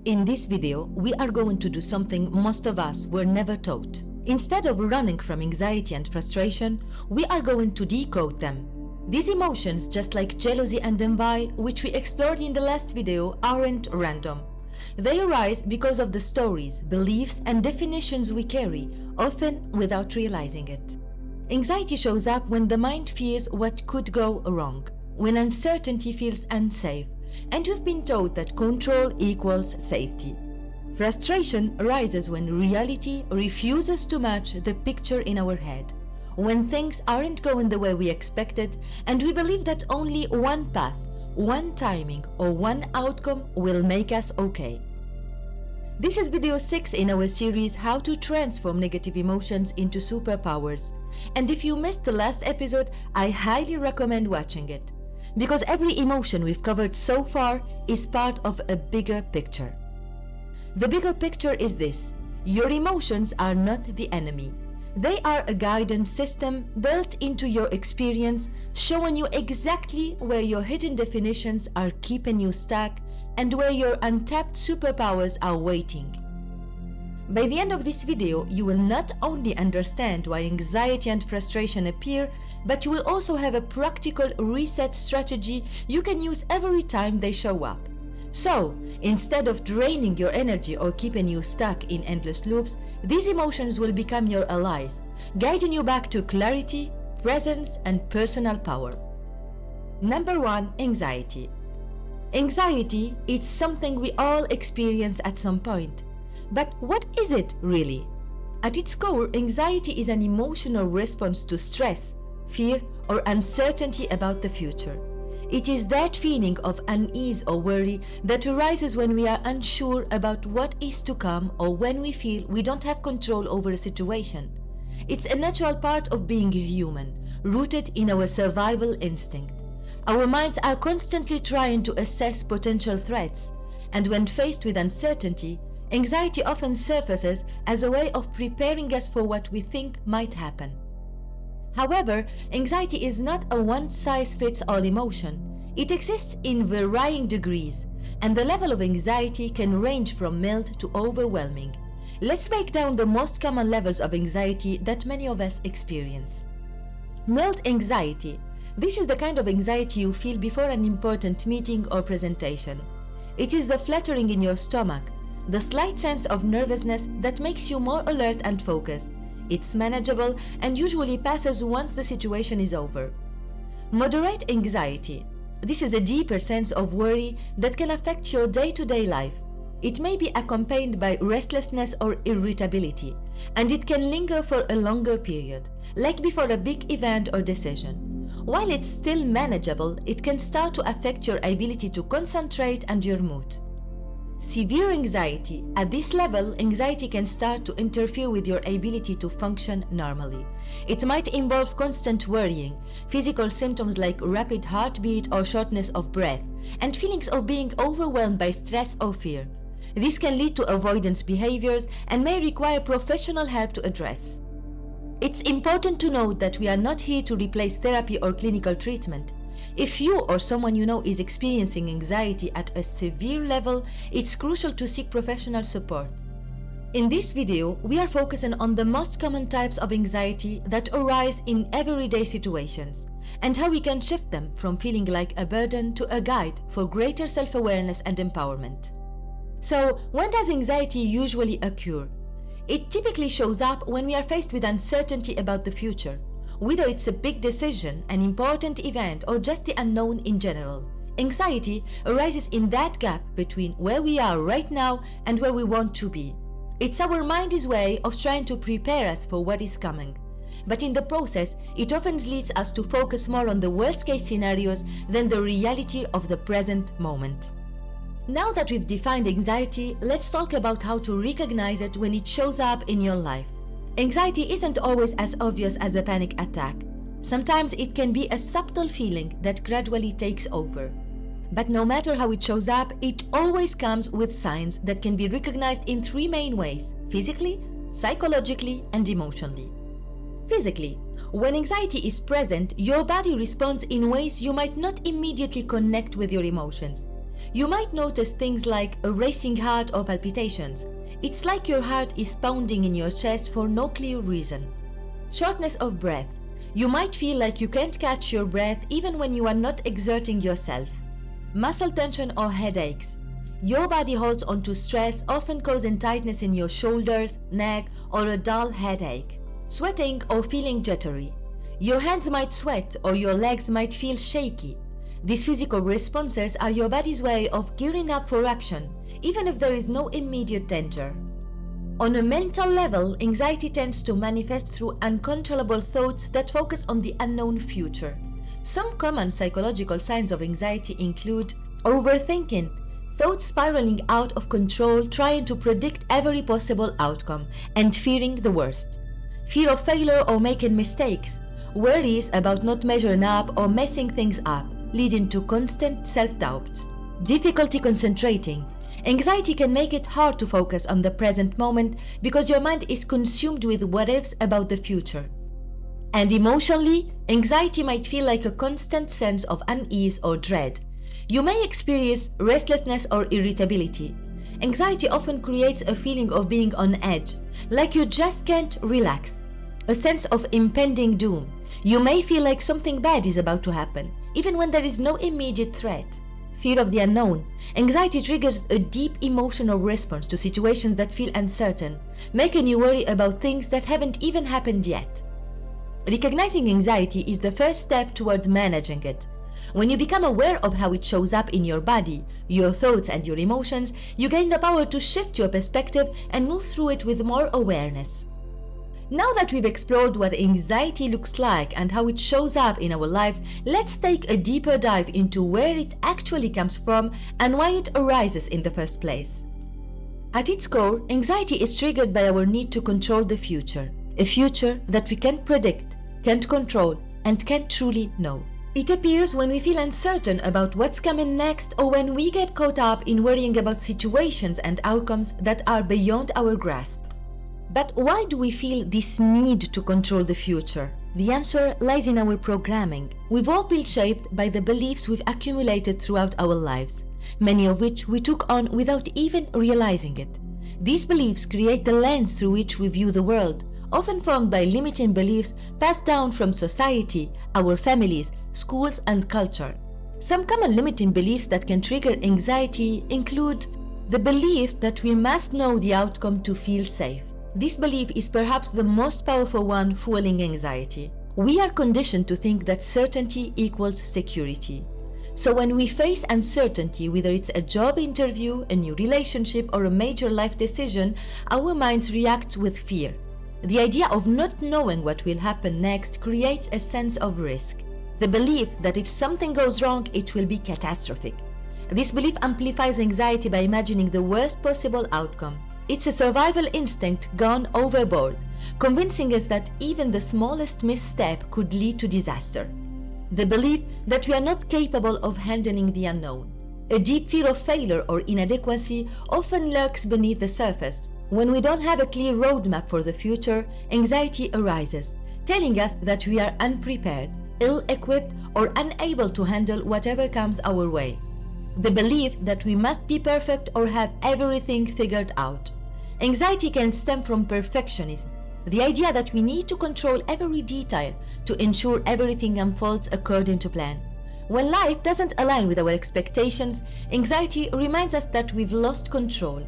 In this video, we are going to do something most of us were never taught. Instead of running from anxiety and frustration, we are going to decode them. These emotions, just like jealousy and envy, which we explored in the last video, aren't random. They arise because of the stories, beliefs, and definitions we carry, often without realizing it. Anxiety shows up when the mind fears what could go wrong, when uncertainty feels unsafe, and we've been taught that control equals safety. Frustration arises when reality refuses to match the picture in our head, when things aren't going the way we expected, and we believe that only one path, one timing, or one outcome will make us okay. This is video 6 in our series How to Transform Negative Emotions into Superpowers. And if you missed the last episode, I highly recommend watching it, because every emotion we've covered so far is part of a bigger picture. The bigger picture is this: your emotions are not the enemy. They are a guidance system built into your experience, showing you exactly where your hidden definitions are keeping you stuck and where your untapped superpowers are waiting. By the end of this video, you will not only understand why anxiety and frustration appear, but you will also have a practical reset strategy you can use every time they show up. So, instead of draining your energy or keeping you stuck in endless loops, these emotions will become your allies, guiding you back to clarity, presence, and personal power. Number 1, anxiety. Anxiety is something we all experience at some point. But what is it really? At its core, anxiety is an emotional response to stress, fear, or uncertainty about the future. It is that feeling of unease or worry that arises when we are unsure about what is to come or when we feel we don't have control over a situation. It's a natural part of being human, rooted in our survival instinct. Our minds are constantly trying to assess potential threats, and when faced with uncertainty, anxiety often surfaces as a way of preparing us for what we think might happen. However, anxiety is not a one-size-fits-all emotion. It exists in varying degrees, and the level of anxiety can range from mild to overwhelming. Let's break down the most common levels of anxiety that many of us experience. Mild anxiety. This is the kind of anxiety you feel before an important meeting or presentation. It is the fluttering in your stomach, the slight sense of nervousness that makes you more alert and focused. It's manageable and usually passes once the situation is over. Moderate anxiety. This is a deeper sense of worry that can affect your day-to-day life. It may be accompanied by restlessness or irritability, and it can linger for a longer period, like before a big event or decision. While it's still manageable, it can start to affect your ability to concentrate and your mood. Severe anxiety. At this level, anxiety can start to interfere with your ability to function normally. It might involve constant worrying, physical symptoms like rapid heartbeat or shortness of breath, and feelings of being overwhelmed by stress or fear. This can lead to avoidance behaviors and may require professional help to address. It's important to note that we are not here to replace therapy or clinical treatment. If you or someone you know is experiencing anxiety at a severe level, it's crucial to seek professional support. In this video, we are focusing on the most common types of anxiety that arise in everyday situations, and how we can shift them from feeling like a burden to a guide for greater self-awareness and empowerment. So, when does anxiety usually occur? It typically shows up when we are faced with uncertainty about the future. Whether it's a big decision, an important event, or just the unknown in general, anxiety arises in that gap between where we are right now and where we want to be. It's our mind's way of trying to prepare us for what is coming. But in the process, it often leads us to focus more on the worst-case scenarios than the reality of the present moment. Now that we've defined anxiety, let's talk about how to recognize it when it shows up in your life. Anxiety isn't always as obvious as a panic attack. Sometimes it can be a subtle feeling that gradually takes over. But no matter how it shows up, it always comes with signs that can be recognized in 3 main ways: physically, psychologically, and emotionally. Physically, when anxiety is present, your body responds in ways you might not immediately connect with your emotions. You might notice things like a racing heart or palpitations. It's like your heart is pounding in your chest for no clear reason. Shortness of breath. You might feel like you can't catch your breath even when you are not exerting yourself. Muscle tension or headaches. Your body holds onto stress, often causing tightness in your shoulders, neck, or a dull headache. Sweating or feeling jittery. Your hands might sweat or your legs might feel shaky. These physical responses are your body's way of gearing up for action, even if there is no immediate danger. On a mental level, anxiety tends to manifest through uncontrollable thoughts that focus on the unknown future. Some common psychological signs of anxiety include overthinking, thoughts spiraling out of control, trying to predict every possible outcome, and fearing the worst. Fear of failure or making mistakes, worries about not measuring up or messing things up, leading to constant self-doubt. Difficulty concentrating. Anxiety can make it hard to focus on the present moment because your mind is consumed with what-ifs about the future. And emotionally, anxiety might feel like a constant sense of unease or dread. You may experience restlessness or irritability. Anxiety often creates a feeling of being on edge, like you just can't relax. A sense of impending doom. You may feel like something bad is about to happen, even when there is no immediate threat. Fear of the unknown. Anxiety triggers a deep emotional response to situations that feel uncertain, making you worry about things that haven't even happened yet. Recognizing anxiety is the first step towards managing it. When you become aware of how it shows up in your body, your thoughts, and your emotions, you gain the power to shift your perspective and move through it with more awareness. Now that we've explored what anxiety looks like and how it shows up in our lives, let's take a deeper dive into where it actually comes from and why it arises in the first place. At its core, anxiety is triggered by our need to control the future, a future that we can't predict, can't control, and can't truly know. It appears when we feel uncertain about what's coming next or when we get caught up in worrying about situations and outcomes that are beyond our grasp. But why do we feel this need to control the future? The answer lies in our programming. We've all been shaped by the beliefs we've accumulated throughout our lives, many of which we took on without even realizing it. These beliefs create the lens through which we view the world, often formed by limiting beliefs passed down from society, our families, schools, and culture. Some common limiting beliefs that can trigger anxiety include the belief that we must know the outcome to feel safe. This belief is perhaps the most powerful one fueling anxiety. We are conditioned to think that certainty equals security. So when we face uncertainty, whether it's a job interview, a new relationship, or a major life decision, our minds react with fear. The idea of not knowing what will happen next creates a sense of risk. The belief that if something goes wrong, it will be catastrophic. This belief amplifies anxiety by imagining the worst possible outcome. It's a survival instinct gone overboard, convincing us that even the smallest misstep could lead to disaster. The belief that we are not capable of handling the unknown. A deep fear of failure or inadequacy often lurks beneath the surface. When we don't have a clear roadmap for the future, anxiety arises, telling us that we are unprepared, ill-equipped, or unable to handle whatever comes our way. The belief that we must be perfect or have everything figured out. Anxiety can stem from perfectionism, the idea that we need to control every detail to ensure everything unfolds according to plan. When life doesn't align with our expectations, anxiety reminds us that we've lost control.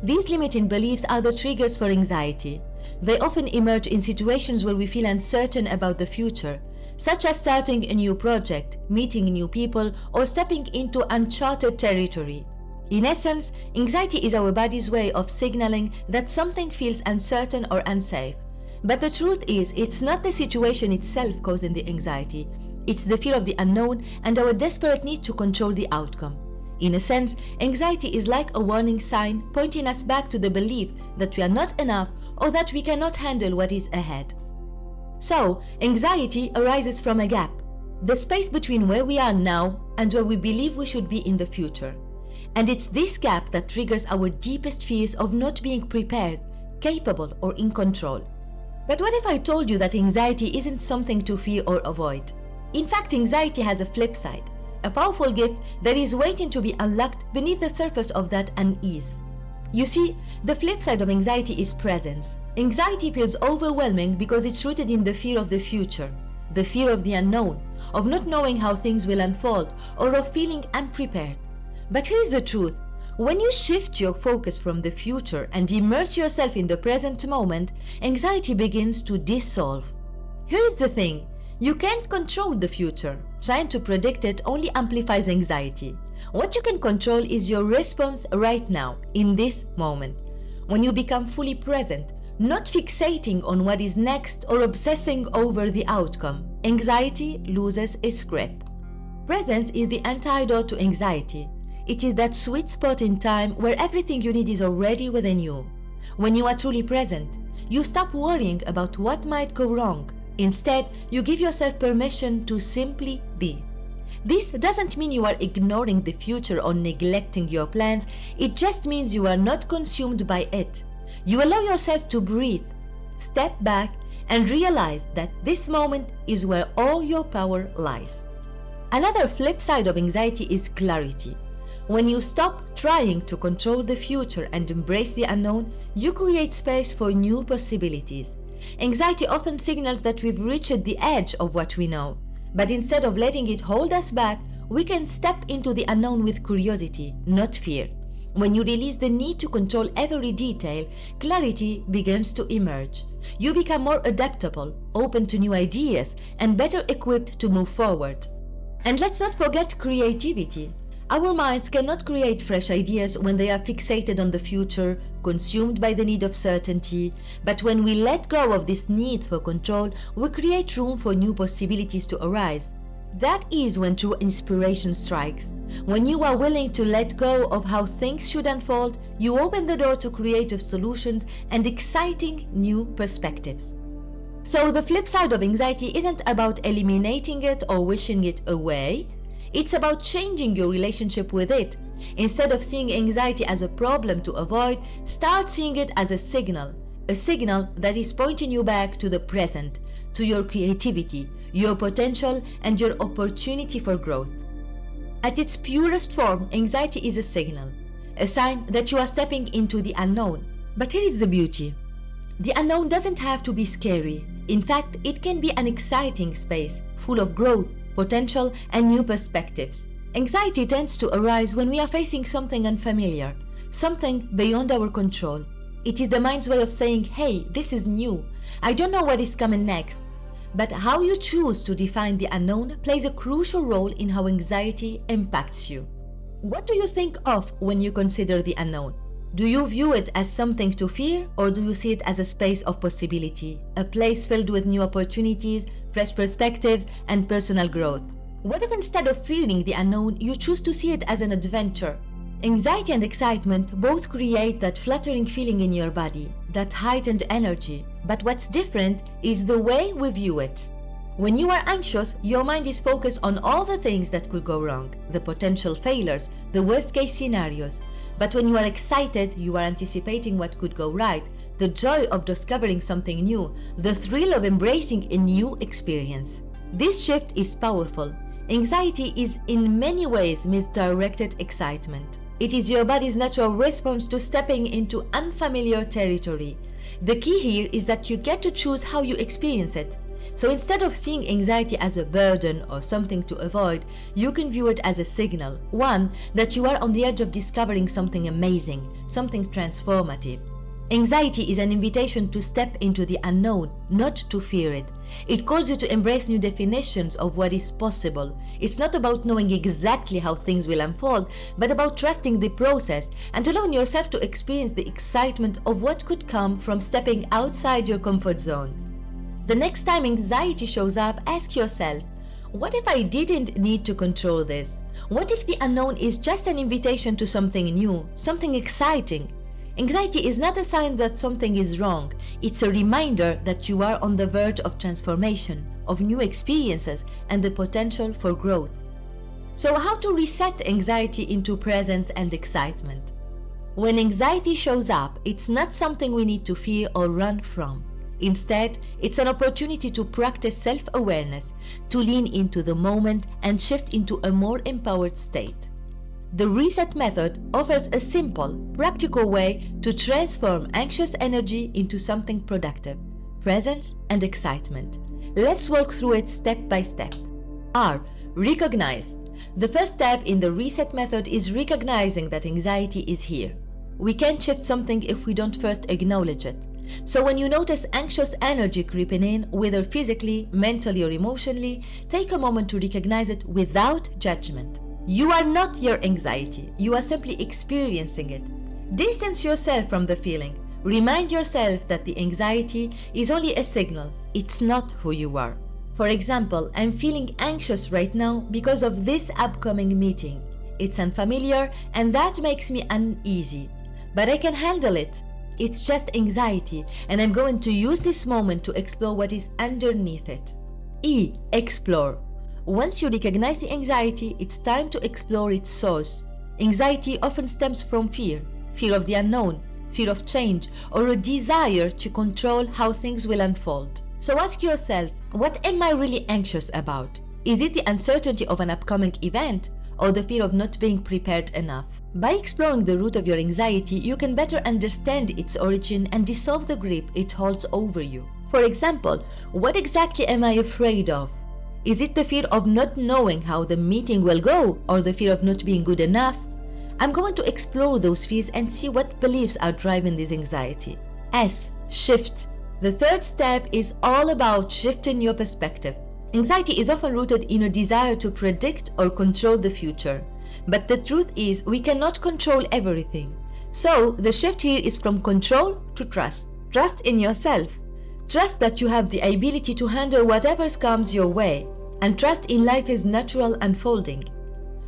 These limiting beliefs are the triggers for anxiety. They often emerge in situations where we feel uncertain about the future, such as starting a new project, meeting new people, or stepping into uncharted territory. In essence, anxiety is our body's way of signaling that something feels uncertain or unsafe. But the truth is, it's not the situation itself causing the anxiety. It's the fear of the unknown and our desperate need to control the outcome. In a sense, anxiety is like a warning sign pointing us back to the belief that we are not enough or that we cannot handle what is ahead. So, anxiety arises from a gap, the space between where we are now and where we believe we should be in the future. And it's this gap that triggers our deepest fears of not being prepared, capable, or in control. But what if I told you that anxiety isn't something to fear or avoid? In fact, anxiety has a flip side. a powerful gift that is waiting to be unlocked beneath the surface of that unease. You see, the flip side of anxiety is presence. Anxiety feels overwhelming because it's rooted in the fear of the future, the fear of the unknown, of not knowing how things will unfold, or of feeling unprepared. But here's the truth. When you shift your focus from the future and immerse yourself in the present moment, anxiety begins to dissolve. Here's the thing. You can't control the future. Trying to predict it only amplifies anxiety. What you can control is your response right now, in this moment. When you become fully present, not fixating on what is next or obsessing over the outcome, anxiety loses its grip. Presence is the antidote to anxiety. It is that sweet spot in time where everything you need is already within you. When you are truly present, you stop worrying about what might go wrong. Instead, you give yourself permission to simply be. This doesn't mean you are ignoring the future or neglecting your plans. It just means you are not consumed by it. You allow yourself to breathe, step back, and realize that this moment is where all your power lies. Another flip side of anxiety is clarity. When you stop trying to control the future and embrace the unknown, you create space for new possibilities. Anxiety often signals that we've reached the edge of what we know. But instead of letting it hold us back, we can step into the unknown with curiosity, not fear. When you release the need to control every detail, clarity begins to emerge. You become more adaptable, open to new ideas, and better equipped to move forward. And let's not forget creativity. Our minds cannot create fresh ideas when they are fixated on the future, consumed by the need of certainty. But when we let go of this need for control, we create room for new possibilities to arise. That is when true inspiration strikes. When you are willing to let go of how things should unfold, you open the door to creative solutions and exciting new perspectives. So the flip side of anxiety isn't about eliminating it or wishing it away. It's about changing your relationship with it. Instead of seeing anxiety as a problem to avoid, start seeing it as a signal that is pointing you back to the present, to your creativity, your potential, and your opportunity for growth. At its purest form, anxiety is a sign that you are stepping into the unknown. But here is the beauty. The unknown doesn't have to be scary. In fact, it can be an exciting space, full of growth, potential, and new perspectives. Anxiety tends to arise when we are facing something unfamiliar, something beyond our control. It is the mind's way of saying, hey, this is new. I don't know what is coming next. But how you choose to define the unknown plays a crucial role in how anxiety impacts you. What do you think of when you consider the unknown? Do you view it as something to fear, or do you see it as a space of possibility, a place filled with new opportunities, fresh perspectives, and personal growth? What if instead of fearing the unknown, you choose to see it as an adventure? Anxiety and excitement both create that fluttering feeling in your body, that heightened energy. But what's different is the way we view it. When you are anxious, your mind is focused on all the things that could go wrong, the potential failures, the worst-case scenarios. But when you are excited, you are anticipating what could go right, the joy of discovering something new, the thrill of embracing a new experience. This shift is powerful. Anxiety is in many ways misdirected excitement. It is your body's natural response to stepping into unfamiliar territory. The key here is that you get to choose how you experience it. So instead of seeing anxiety as a burden or something to avoid, you can view it as a signal, one that you are on the edge of discovering something amazing, something transformative. Anxiety is an invitation to step into the unknown, not to fear it. It calls you to embrace new definitions of what is possible. It's not about knowing exactly how things will unfold, but about trusting the process and allowing yourself to experience the excitement of what could come from stepping outside your comfort zone. The next time anxiety shows up, ask yourself, what if I didn't need to control this? What if the unknown is just an invitation to something new, something exciting? Anxiety is not a sign that something is wrong. It's a reminder that you are on the verge of transformation, of new experiences, and the potential for growth. So how to reset anxiety into presence and excitement? When anxiety shows up, it's not something we need to fear or run from. Instead, it's an opportunity to practice self-awareness, to lean into the moment and shift into a more empowered state. The reset method offers a simple, practical way to transform anxious energy into something productive, presence and excitement. Let's walk through it step by step. R. Recognize. The first step in the reset method is recognizing that anxiety is here. We can't shift something if we don't first acknowledge it. So when you notice anxious energy creeping in, whether physically, mentally, or emotionally, take a moment to recognize it without judgment. You are not your anxiety. You are simply experiencing it. Distance yourself from the feeling. Remind yourself that the anxiety is only a signal. It's not who you are. For example, I'm feeling anxious right now because of this upcoming meeting. It's unfamiliar and that makes me uneasy. But I can handle it. It's just anxiety, and I'm going to use this moment to explore what is underneath it. E. Explore. Once you recognize the anxiety, it's time to explore its source. Anxiety often stems from fear of the unknown, fear of change, or a desire to control how things will unfold. So ask yourself, what am I really anxious about? Is it the uncertainty of an upcoming event, or the fear of not being prepared enough? By exploring the root of your anxiety, you can better understand its origin and dissolve the grip it holds over you. For example, what exactly am I afraid of? Is it the fear of not knowing how the meeting will go, or the fear of not being good enough? I'm going to explore those fears and see what beliefs are driving this anxiety. S. Shift. The third step is all about shifting your perspective. Anxiety is often rooted in a desire to predict or control the future. But the truth is, we cannot control everything. So, the shift here is from control to trust. Trust in yourself. Trust that you have the ability to handle whatever comes your way. And trust in life's natural unfolding.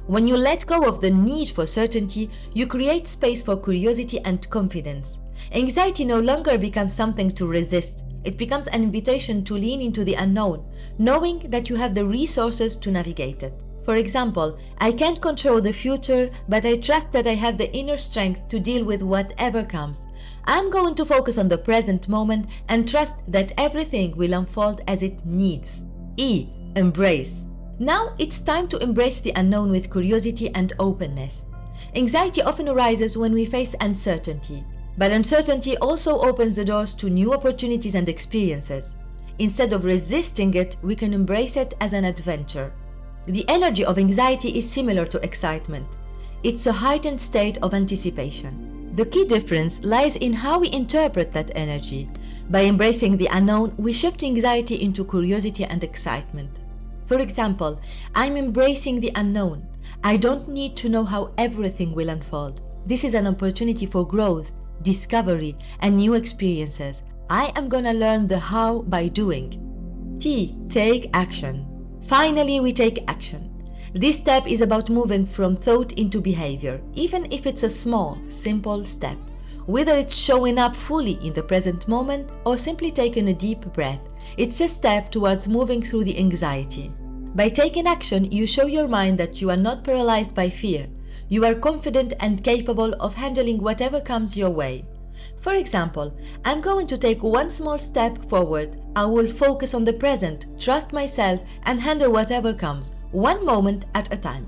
When you let go of the need for certainty, you create space for curiosity and confidence. Anxiety no longer becomes something to resist. It becomes an invitation to lean into the unknown, knowing that you have the resources to navigate it. For example, I can't control the future, but I trust that I have the inner strength to deal with whatever comes. I'm going to focus on the present moment and trust that everything will unfold as it needs. E. Embrace. Now it's time to embrace the unknown with curiosity and openness. Anxiety often arises when we face uncertainty, but uncertainty also opens the doors to new opportunities and experiences. Instead of resisting it, we can embrace it as an adventure. The energy of anxiety is similar to excitement. It's a heightened state of anticipation. The key difference lies in how we interpret that energy. By embracing the unknown, we shift anxiety into curiosity and excitement. For example, I'm embracing the unknown. I don't need to know how everything will unfold. This is an opportunity for growth, discovery, and new experiences. I am gonna learn the how by doing. T. Take action. Finally, we take action. This step is about moving from thought into behavior, even if it's a small, simple step. Whether it's showing up fully in the present moment or simply taking a deep breath, it's a step towards moving through the anxiety. By taking action, you show your mind that you are not paralyzed by fear. You are confident and capable of handling whatever comes your way. For example, I'm going to take one small step forward. I will focus on the present, trust myself, and handle whatever comes, one moment at a time.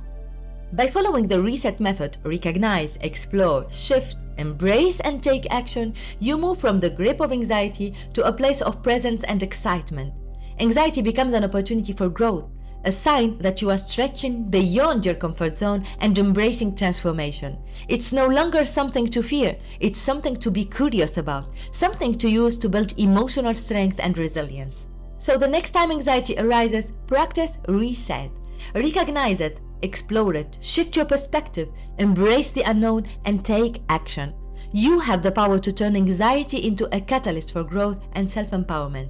By following the reset method, recognize, explore, shift, embrace, and take action, you move from the grip of anxiety to a place of presence and excitement. Anxiety becomes an opportunity for growth, a sign that you are stretching beyond your comfort zone and embracing transformation. It's no longer something to fear, it's something to be curious about, something to use to build emotional strength and resilience. So the next time anxiety arises, practice reset. Recognize it, explore it, shift your perspective, embrace the unknown, and take action. You have the power to turn anxiety into a catalyst for growth and self-empowerment.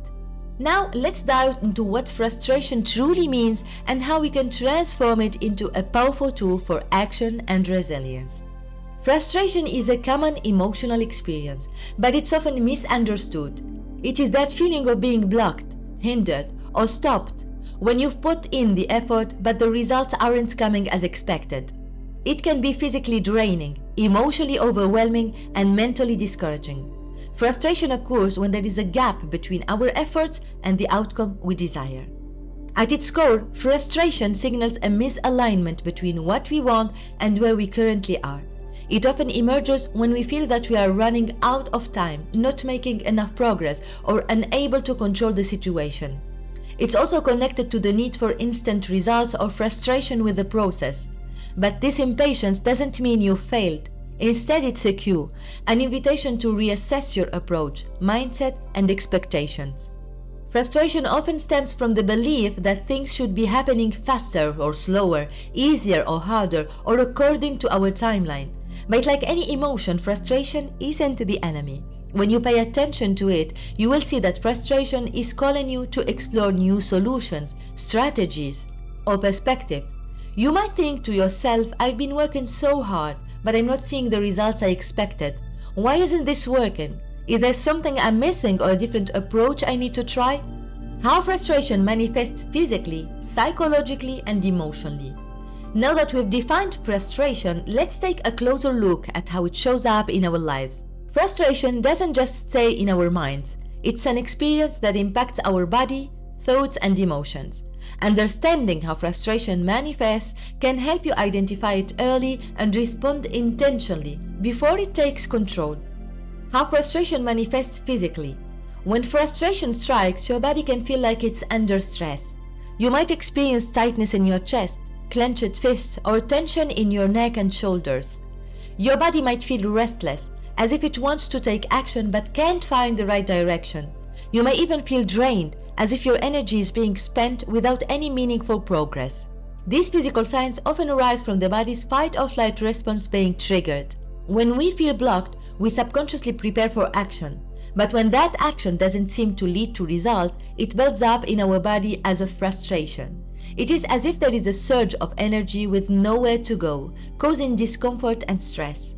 Now let's dive into what frustration truly means and how we can transform it into a powerful tool for action and resilience. Frustration is a common emotional experience, but it's often misunderstood. It is that feeling of being blocked, hindered, or stopped when you've put in the effort but the results aren't coming as expected. It can be physically draining, emotionally overwhelming, and mentally discouraging. Frustration occurs when there is a gap between our efforts and the outcome we desire. At its core, frustration signals a misalignment between what we want and where we currently are. It often emerges when we feel that we are running out of time, not making enough progress, or unable to control the situation. It's also connected to the need for instant results or frustration with the process. But this impatience doesn't mean you failed. Instead, it's a cue, an invitation to reassess your approach, mindset, and expectations. Frustration often stems from the belief that things should be happening faster or slower, easier or harder, or according to our timeline. But like any emotion, frustration isn't the enemy. When you pay attention to it, you will see that frustration is calling you to explore new solutions, strategies, or perspectives. You might think to yourself, I've been working so hard, but I'm not seeing the results I expected. Why isn't this working? Is there something I'm missing or a different approach I need to try? How frustration manifests physically, psychologically, and emotionally. Now that we've defined frustration, let's take a closer look at how it shows up in our lives. Frustration doesn't just stay in our minds. It's an experience that impacts our body, thoughts, and emotions. Understanding how frustration manifests can help you identify it early and respond intentionally before it takes control. How frustration manifests physically. When frustration strikes, your body can feel like it's under stress. You might experience tightness in your chest, clenched fists, or tension in your neck and shoulders. Your body might feel restless, as if it wants to take action but can't find the right direction. You may even feel drained, as if your energy is being spent without any meaningful progress. These physical signs often arise from the body's fight-or-flight response being triggered. When we feel blocked, we subconsciously prepare for action. But when that action doesn't seem to lead to result, it builds up in our body as a frustration. It is as if there is a surge of energy with nowhere to go, causing discomfort and stress.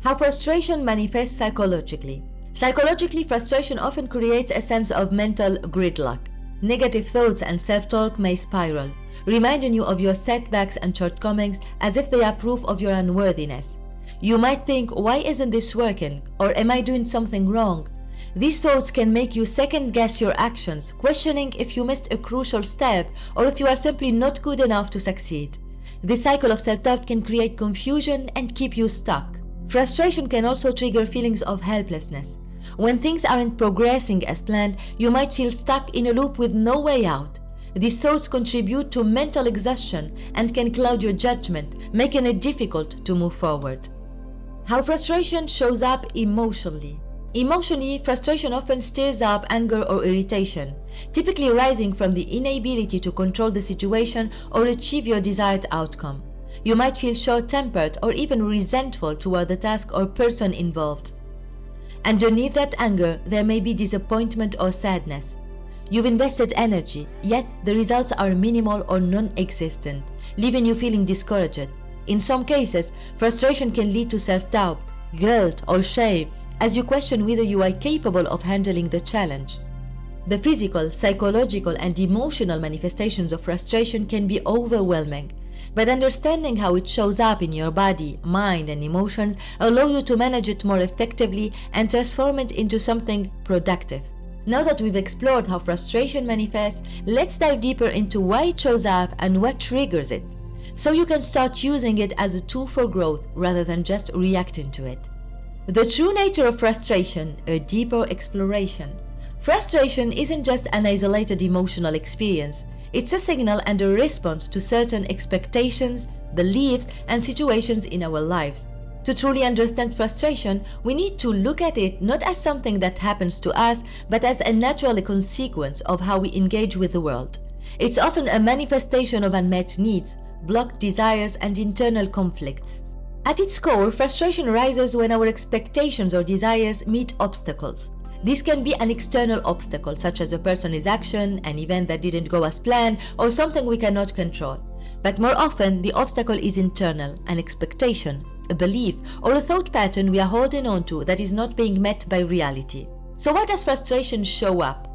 How frustration manifests psychologically. Psychologically, frustration often creates a sense of mental gridlock. Negative thoughts and self-talk may spiral, reminding you of your setbacks and shortcomings as if they are proof of your unworthiness. You might think, why isn't this working? Or am I doing something wrong? These thoughts can make you second-guess your actions, questioning if you missed a crucial step or if you are simply not good enough to succeed. This cycle of self-doubt can create confusion and keep you stuck. Frustration can also trigger feelings of helplessness. When things aren't progressing as planned, you might feel stuck in a loop with no way out. These thoughts contribute to mental exhaustion and can cloud your judgment, making it difficult to move forward. How frustration shows up emotionally. Emotionally, frustration often stirs up anger or irritation, typically arising from the inability to control the situation or achieve your desired outcome. You might feel short-tempered or even resentful toward the task or person involved. Underneath that anger, there may be disappointment or sadness. You've invested energy, yet the results are minimal or non-existent, leaving you feeling discouraged. In some cases, frustration can lead to self-doubt, guilt, or shame, as you question whether you are capable of handling the challenge. The physical, psychological, and emotional manifestations of frustration can be overwhelming, but understanding how it shows up in your body, mind, and emotions allow you to manage it more effectively and transform it into something productive. Now that we've explored how frustration manifests, let's dive deeper into why it shows up and what triggers it, so you can start using it as a tool for growth rather than just reacting to it. The true nature of frustration, a deeper exploration. Frustration isn't just an isolated emotional experience. It's a signal and a response to certain expectations, beliefs, and situations in our lives. To truly understand frustration, we need to look at it not as something that happens to us, but as a natural consequence of how we engage with the world. It's often a manifestation of unmet needs, blocked desires, and internal conflicts. At its core, frustration arises when our expectations or desires meet obstacles. This can be an external obstacle, such as a person's action, an event that didn't go as planned, or something we cannot control. But more often, the obstacle is internal, an expectation, a belief, or a thought pattern we are holding on to that is not being met by reality. So where does frustration show up?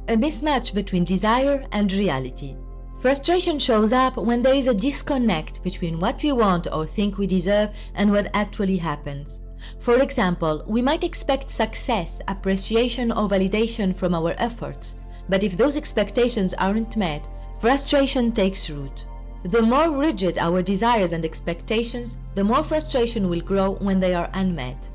A mismatch between desire and reality. Frustration shows up when there is a disconnect between what we want or think we deserve and what actually happens. For example, we might expect success, appreciation, or validation from our efforts, but if those expectations aren't met, frustration takes root. The more rigid our desires and expectations, the more frustration will grow when they are unmet.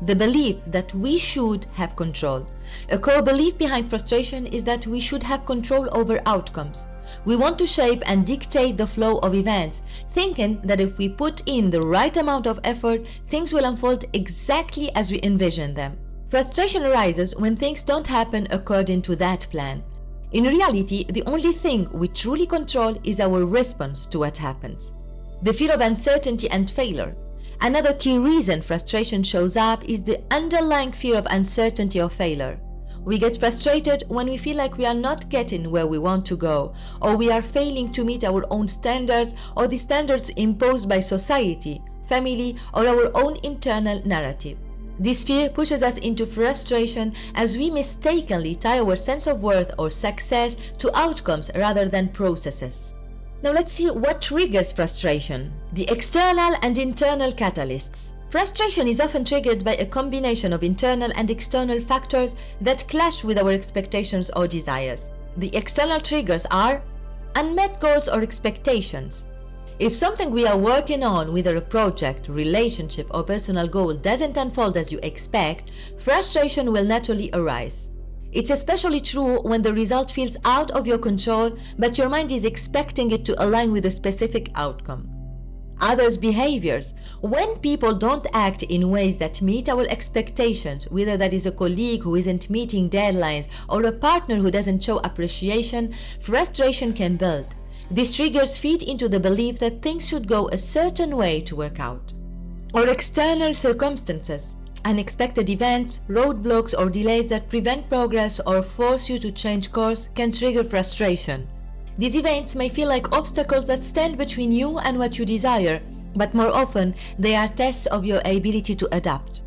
The belief that we should have control. A core belief behind frustration is that we should have control over outcomes. We want to shape and dictate the flow of events, thinking that if we put in the right amount of effort, things will unfold exactly as we envision them. Frustration arises when things don't happen according to that plan. In reality, the only thing we truly control is our response to what happens. The fear of uncertainty and failure. Another key reason frustration shows up is the underlying fear of uncertainty or failure. We get frustrated when we feel like we are not getting where we want to go, or we are failing to meet our own standards or the standards imposed by society, family, or our own internal narrative. This fear pushes us into frustration as we mistakenly tie our sense of worth or success to outcomes rather than processes. Now let's see what triggers frustration. The external and internal catalysts. Frustration is often triggered by a combination of internal and external factors that clash with our expectations or desires. The external triggers are unmet goals or expectations. If something we are working on, whether a project, relationship, or personal goal, doesn't unfold as you expect, frustration will naturally arise. It's especially true when the result feels out of your control, but your mind is expecting it to align with a specific outcome. Others' behaviors. When people don't act in ways that meet our expectations, whether that is a colleague who isn't meeting deadlines or a partner who doesn't show appreciation, frustration can build. These triggers feed into the belief that things should go a certain way to work out. Or external circumstances. Unexpected events, roadblocks, or delays that prevent progress or force you to change course can trigger frustration. These events may feel like obstacles that stand between you and what you desire, but more often they are tests of your ability to adapt.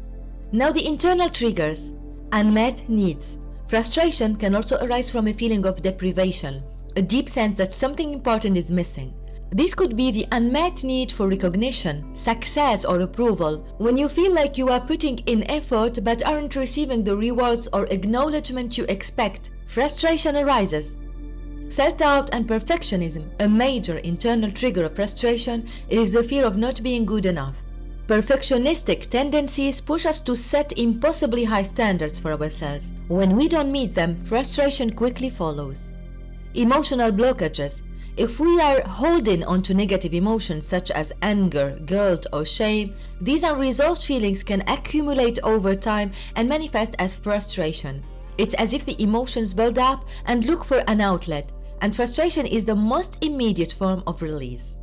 Now the internal triggers. Unmet needs. Frustration can also arise from a feeling of deprivation, a deep sense that something important is missing. This could be the unmet need for recognition, success, or approval. When you feel like you are putting in effort but aren't receiving the rewards or acknowledgement you expect, frustration arises. Self-doubt and perfectionism. A major internal trigger of frustration is the fear of not being good enough. Perfectionistic tendencies push us to set impossibly high standards for ourselves. When we don't meet them, frustration quickly follows. Emotional blockages. If we are holding on to negative emotions such as anger, guilt, or shame, these unresolved feelings can accumulate over time and manifest as frustration. It's as if the emotions build up and look for an outlet, and frustration is the most immediate form of release.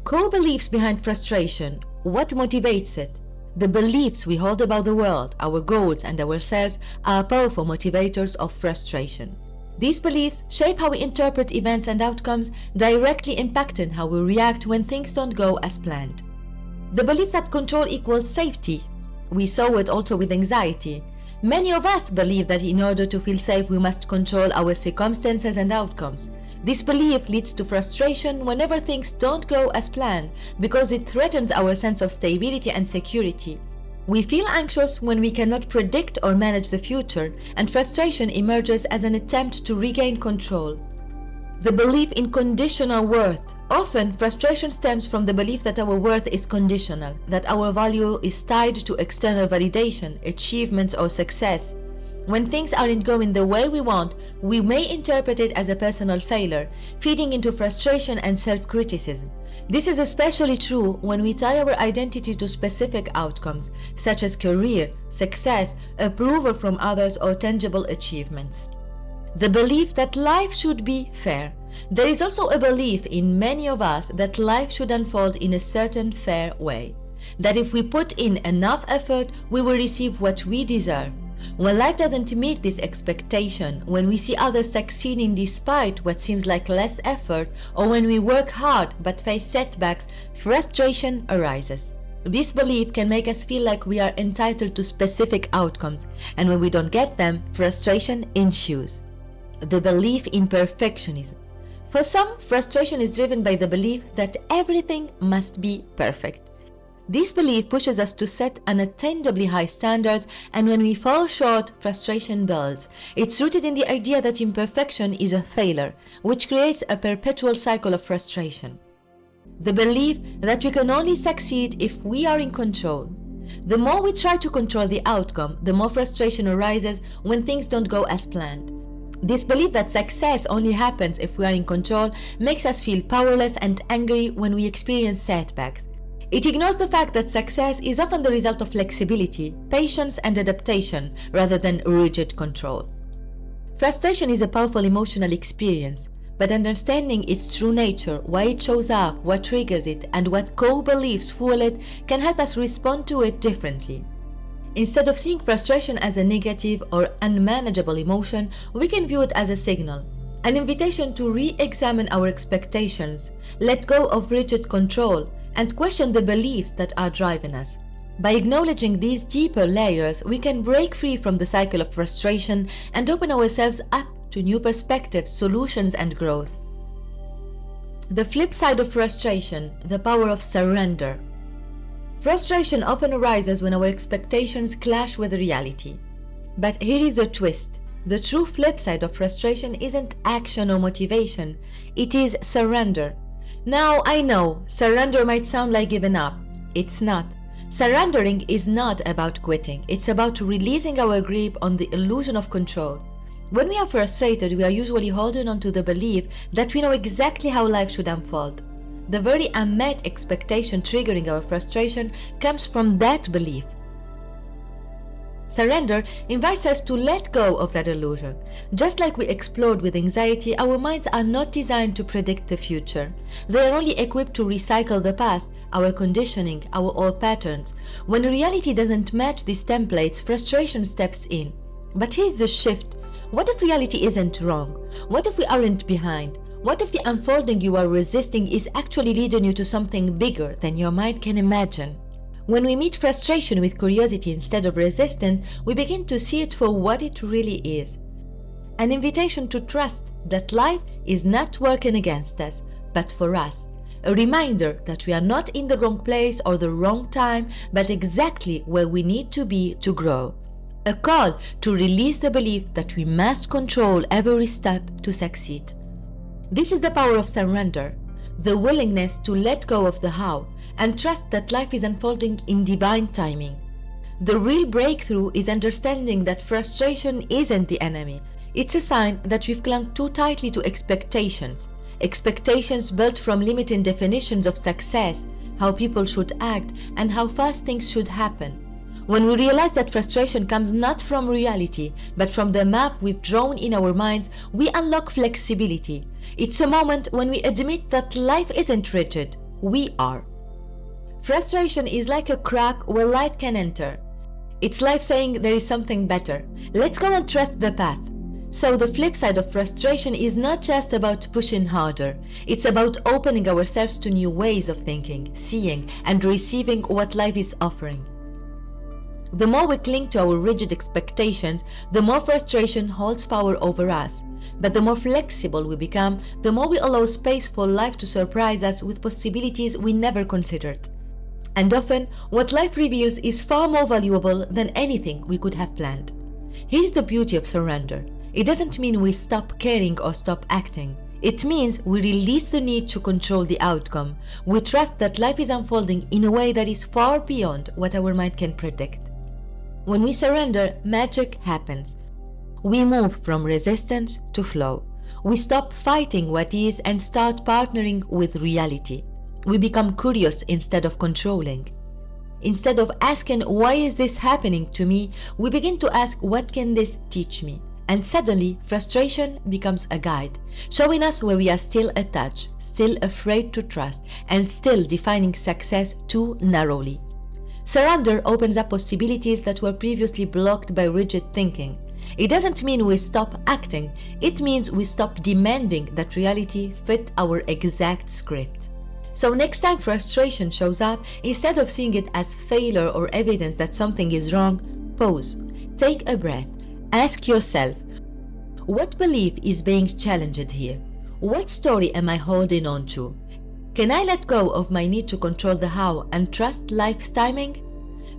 Core beliefs behind frustration. What motivates it? The beliefs we hold about the world, our goals, and ourselves are powerful motivators of frustration. These beliefs shape how we interpret events and outcomes, directly impacting how we react when things don't go as planned. The belief that control equals safety. We saw it also with anxiety. Many of us believe that in order to feel safe, we must control our circumstances and outcomes. This belief leads to frustration whenever things don't go as planned because it threatens our sense of stability and security. We feel anxious when we cannot predict or manage the future, and frustration emerges as an attempt to regain control. The belief in conditional worth. Often, frustration stems from the belief that our worth is conditional, that our value is tied to external validation, achievements, or success. When things aren't going the way we want, we may interpret it as a personal failure, feeding into frustration and self-criticism. This is especially true when we tie our identity to specific outcomes, such as career, success, approval from others, or tangible achievements. The belief that life should be fair. There is also a belief in many of us that life should unfold in a certain fair way, that if we put in enough effort, we will receive what we deserve. When life doesn't meet this expectation, when we see others succeeding despite what seems like less effort, or when we work hard but face setbacks, frustration arises. This belief can make us feel like we are entitled to specific outcomes, and when we don't get them, frustration ensues. The belief in perfectionism. For some, frustration is driven by the belief that everything must be perfect. This belief pushes us to set unattainably high standards, and when we fall short, frustration builds. It's rooted in the idea that imperfection is a failure, which creates a perpetual cycle of frustration. The belief that we can only succeed if we are in control. The more we try to control the outcome, the more frustration arises when things don't go as planned. This belief that success only happens if we are in control makes us feel powerless and angry when we experience setbacks. It ignores the fact that success is often the result of flexibility, patience, and adaptation rather than rigid control. Frustration is a powerful emotional experience, but understanding its true nature, why it shows up, what triggers it, and what core beliefs fuel it can help us respond to it differently. Instead of seeing frustration as a negative or unmanageable emotion, we can view it as a signal, an invitation to re-examine our expectations, let go of rigid control, and question the beliefs that are driving us. By acknowledging these deeper layers, we can break free from the cycle of frustration and open ourselves up to new perspectives, solutions, and growth. The flip side of frustration, the power of surrender. Frustration often arises when our expectations clash with reality. But here is a twist. The true flip side of frustration isn't action or motivation, it is surrender. Now, I know, surrender might sound like giving up. It's not. Surrendering is not about quitting. It's about releasing our grip on the illusion of control. When we are frustrated, we are usually holding on to the belief that we know exactly how life should unfold. The very unmet expectation triggering our frustration comes from that belief. Surrender invites us to let go of that illusion. Just like we explored with anxiety, our minds are not designed to predict the future. They are only equipped to recycle the past, our conditioning, our old patterns. When reality doesn't match these templates, frustration steps in. But here's the shift. What if reality isn't wrong? What if we aren't behind? What if the unfolding you are resisting is actually leading you to something bigger than your mind can imagine? When we meet frustration with curiosity instead of resistance, we begin to see it for what it really is. An invitation to trust that life is not working against us, but for us. A reminder that we are not in the wrong place or the wrong time, but exactly where we need to be to grow. A call to release the belief that we must control every step to succeed. This is the power of surrender, the willingness to let go of the how and trust that life is unfolding in divine timing. The real breakthrough is understanding that frustration isn't the enemy. It's a sign that we've clung too tightly to expectations built from limiting definitions of success, how people should act, and how fast things should happen. When we realize that frustration comes not from reality, but from the map we've drawn in our minds, we unlock flexibility. It's a moment when we admit that life isn't rigid, we are. Frustration is like a crack where light can enter. It's life saying there is something better. Let's go and trust the path. So the flip side of frustration is not just about pushing harder. It's about opening ourselves to new ways of thinking, seeing, and receiving what life is offering. The more we cling to our rigid expectations, the more frustration holds power over us. But the more flexible we become, the more we allow space for life to surprise us with possibilities we never considered. And often, what life reveals is far more valuable than anything we could have planned. Here's the beauty of surrender. It doesn't mean we stop caring or stop acting. It means we release the need to control the outcome. We trust that life is unfolding in a way that is far beyond what our mind can predict. When we surrender, magic happens. We move from resistance to flow. We stop fighting what is and start partnering with reality. We become curious instead of controlling. Instead of asking, why is this happening to me? We begin to ask, what can this teach me? And suddenly, frustration becomes a guide, showing us where we are still attached, still afraid to trust, and still defining success too narrowly. Surrender opens up possibilities that were previously blocked by rigid thinking. It doesn't mean we stop acting. It means we stop demanding that reality fit our exact script. So next time frustration shows up, instead of seeing it as failure or evidence that something is wrong, pause, take a breath, ask yourself, what belief is being challenged here? What story am I holding on to? Can I let go of my need to control the how and trust life's timing?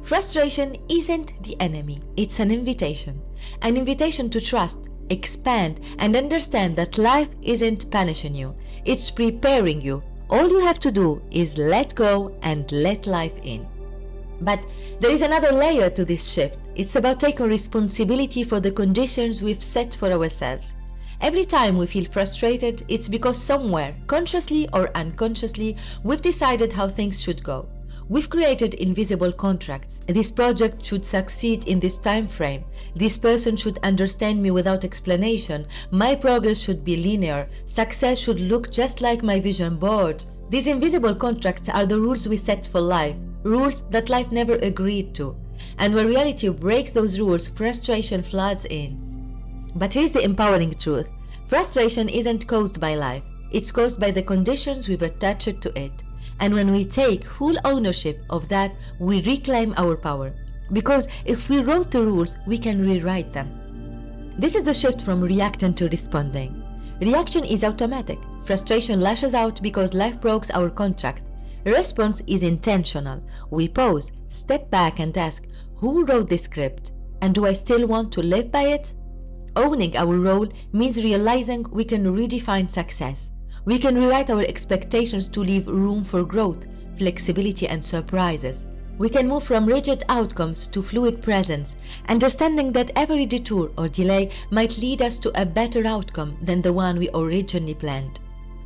Frustration isn't the enemy, it's an invitation. An invitation to trust, expand, and understand that life isn't punishing you, it's preparing you. All you have to do is let go and let life in. But there is another layer to this shift. It's about taking responsibility for the conditions we've set for ourselves. Every time we feel frustrated, it's because somewhere, consciously or unconsciously, we've decided how things should go. We've created invisible contracts. This project should succeed in this time frame. This person should understand me without explanation. My progress should be linear. Success should look just like my vision board. These invisible contracts are the rules we set for life, rules that life never agreed to. And when reality breaks those rules, frustration floods in. But here's the empowering truth. Frustration isn't caused by life. It's caused by the conditions we've attached to it. And when we take full ownership of that, we reclaim our power. Because if we wrote the rules, we can rewrite them. This is the shift from reacting to responding. Reaction is automatic. Frustration lashes out because life broke our contract. Response is intentional. We pause, step back and ask, who wrote this script? And do I still want to live by it? Owning our role means realizing we can redefine success. We can rewrite our expectations to leave room for growth, flexibility, and surprises. We can move from rigid outcomes to fluid presence, understanding that every detour or delay might lead us to a better outcome than the one we originally planned.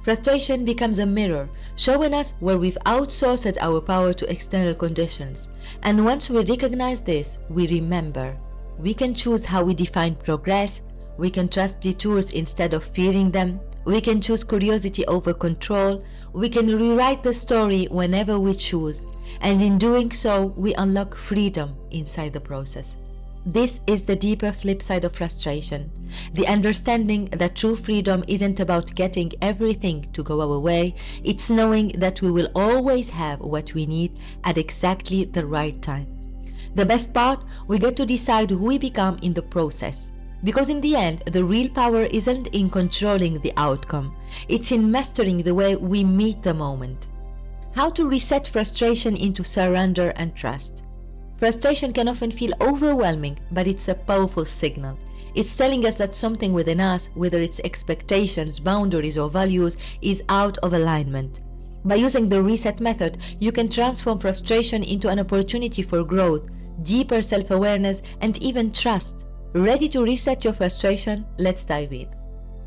Frustration becomes a mirror, showing us where we've outsourced our power to external conditions. And once we recognize this, we remember. We can choose how we define progress. We can trust detours instead of fearing them. We can choose curiosity over control. We can rewrite the story whenever we choose. And in doing so, we unlock freedom inside the process. This is the deeper flip side of frustration. The understanding that true freedom isn't about getting everything to go our way. It's knowing that we will always have what we need at exactly the right time. The best part, we get to decide who we become in the process. Because in the end, the real power isn't in controlling the outcome. It's in mastering the way we meet the moment. How to reset frustration into surrender and trust. Frustration can often feel overwhelming, but it's a powerful signal. It's telling us that something within us, whether it's expectations, boundaries, or values, is out of alignment. By using the reset method, you can transform frustration into an opportunity for growth, deeper self-awareness, and even trust. Ready to reset your frustration? Let's dive in.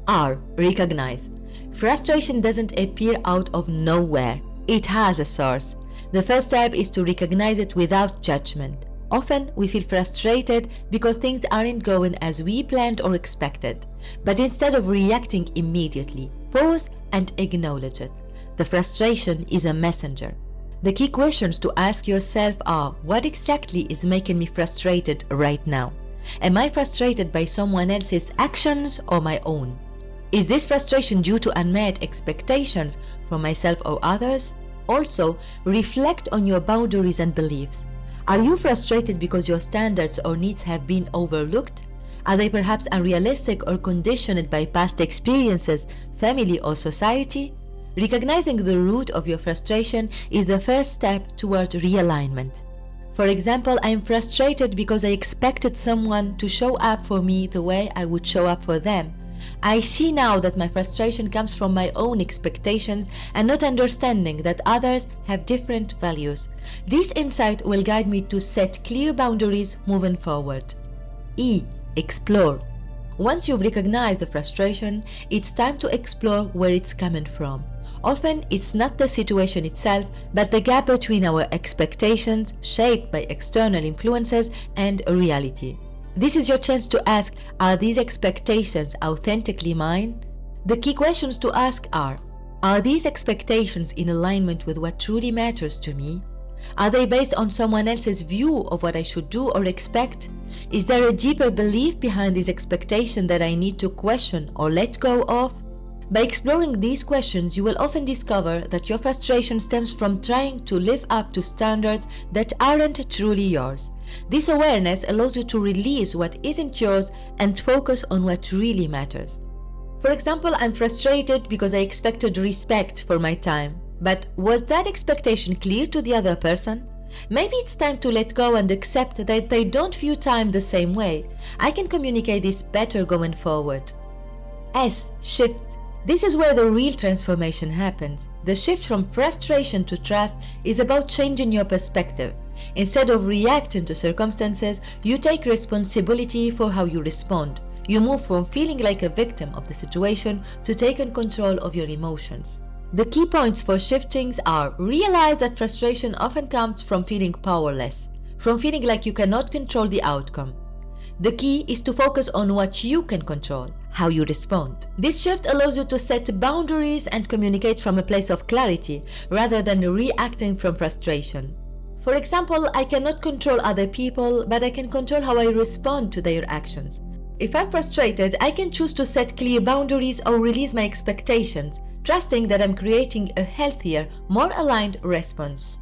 R. Recognize. Frustration doesn't appear out of nowhere. It has a source. The first step is to recognize it without judgment. Often we feel frustrated because things aren't going as we planned or expected. But instead of reacting immediately, pause and acknowledge it. The frustration is a messenger. The key questions to ask yourself are, what exactly is making me frustrated right now? Am I frustrated by someone else's actions or my own? Is this frustration due to unmet expectations from myself or others? Also, reflect on your boundaries and beliefs. Are you frustrated because your standards or needs have been overlooked? Are they perhaps unrealistic or conditioned by past experiences, family, or society? Recognizing the root of your frustration is the first step toward realignment. For example, I am frustrated because I expected someone to show up for me the way I would show up for them. I see now that my frustration comes from my own expectations and not understanding that others have different values. This insight will guide me to set clear boundaries moving forward. E. Explore. Once you've recognized the frustration, it's time to explore where it's coming from. Often, it's not the situation itself, but the gap between our expectations, shaped by external influences, and reality. This is your chance to ask, are these expectations authentically mine? The key questions to ask are these expectations in alignment with what truly matters to me? Are they based on someone else's view of what I should do or expect? Is there a deeper belief behind these expectations that I need to question or let go of? By exploring these questions, you will often discover that your frustration stems from trying to live up to standards that aren't truly yours. This awareness allows you to release what isn't yours and focus on what really matters. For example, I'm frustrated because I expected respect for my time. But was that expectation clear to the other person? Maybe it's time to let go and accept that they don't view time the same way. I can communicate this better going forward. S. Shift. This is where the real transformation happens. The shift from frustration to trust is about changing your perspective. Instead of reacting to circumstances, you take responsibility for how you respond. You move from feeling like a victim of the situation to taking control of your emotions. The key points for shiftings are: realize that frustration often comes from feeling powerless, from feeling like you cannot control the outcome. The key is to focus on what you can control, how you respond. This shift allows you to set boundaries and communicate from a place of clarity rather than reacting from frustration. For example, I cannot control other people, but I can control how I respond to their actions. If I'm frustrated, I can choose to set clear boundaries or release my expectations, trusting that I'm creating a healthier, more aligned response.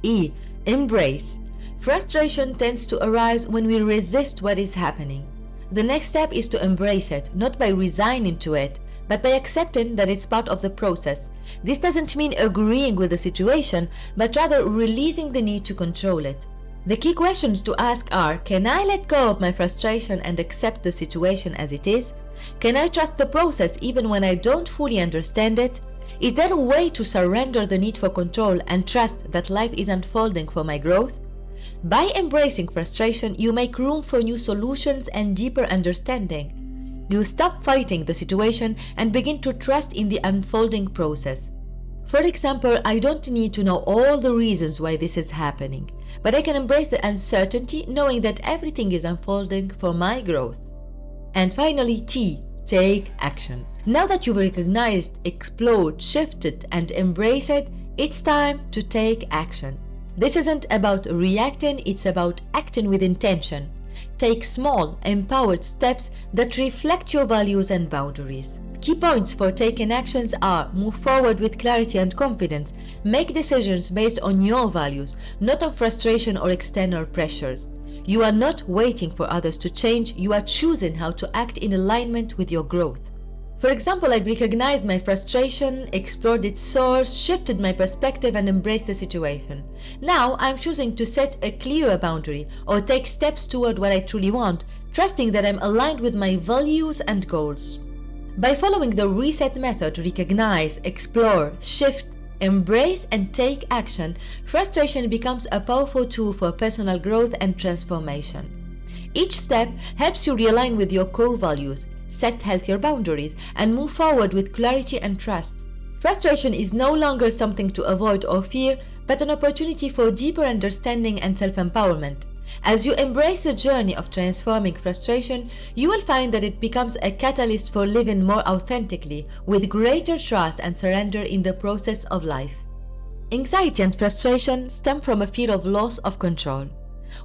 E. Embrace. Frustration tends to arise when we resist what is happening. The next step is to embrace it, not by resigning to it, but by accepting that it's part of the process. This doesn't mean agreeing with the situation, but rather releasing the need to control it. The key questions to ask are: can I let go of my frustration and accept the situation as it is? Can I trust the process even when I don't fully understand it? Is there a way to surrender the need for control and trust that life is unfolding for my growth? By embracing frustration, you make room for new solutions and deeper understanding. You stop fighting the situation and begin to trust in the unfolding process. For example, I don't need to know all the reasons why this is happening, but I can embrace the uncertainty knowing that everything is unfolding for my growth. And finally, T. Take action. Now that you've recognized, explored, shifted, and embraced it, it's time to take action. This isn't about reacting, it's about acting with intention. Take small, empowered steps that reflect your values and boundaries. Key points for taking actions are: move forward with clarity and confidence. Make decisions based on your values, not on frustration or external pressures. You are not waiting for others to change, you are choosing how to act in alignment with your growth. For example, I've recognized my frustration, explored its source, shifted my perspective, and embraced the situation. Now I'm choosing to set a clearer boundary or take steps toward what I truly want, trusting that I'm aligned with my values and goals. By following the reset method, recognize, explore, shift, embrace, and take action, frustration becomes a powerful tool for personal growth and transformation. Each step helps you realign with your core values, set healthier boundaries, and move forward with clarity and trust. Frustration is no longer something to avoid or fear, but an opportunity for deeper understanding and self-empowerment. As you embrace the journey of transforming frustration, you will find that it becomes a catalyst for living more authentically, with greater trust and surrender in the process of life. Anxiety and frustration stem from a fear of loss of control.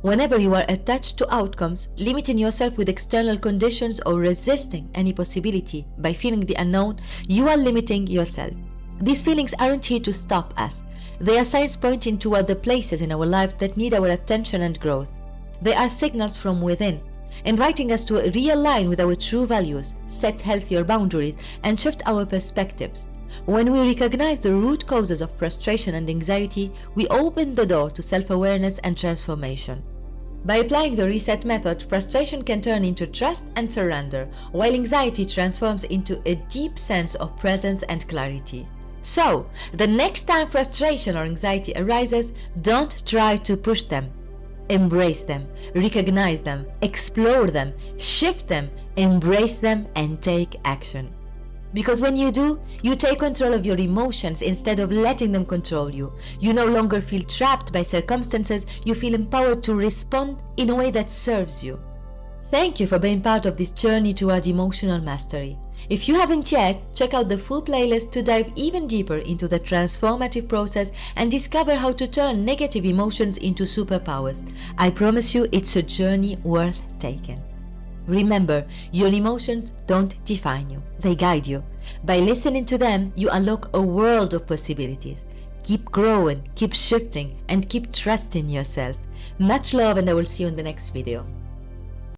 Whenever you are attached to outcomes, limiting yourself with external conditions, or resisting any possibility by fearing the unknown, you are limiting yourself. These feelings aren't here to stop us. They are signs pointing toward the places in our lives that need our attention and growth. They are signals from within, inviting us to realign with our true values, set healthier boundaries, and shift our perspectives. When we recognize the root causes of frustration and anxiety, we open the door to self-awareness and transformation. By applying the reset method, frustration can turn into trust and surrender, while anxiety transforms into a deep sense of presence and clarity. So, the next time frustration or anxiety arises, don't try to push them. Embrace them, recognize them, explore them, shift them, embrace them, and take action. Because when you do, you take control of your emotions instead of letting them control you. You no longer feel trapped by circumstances, you feel empowered to respond in a way that serves you. Thank you for being part of this journey toward emotional mastery. If you haven't yet, check out the full playlist to dive even deeper into the transformative process and discover how to turn negative emotions into superpowers. I promise you, it's a journey worth taking. Remember, your emotions don't define you, they guide you. By listening to them, you unlock a world of possibilities. Keep growing, keep shifting, and keep trusting yourself. Much love, and I will see you in the next video.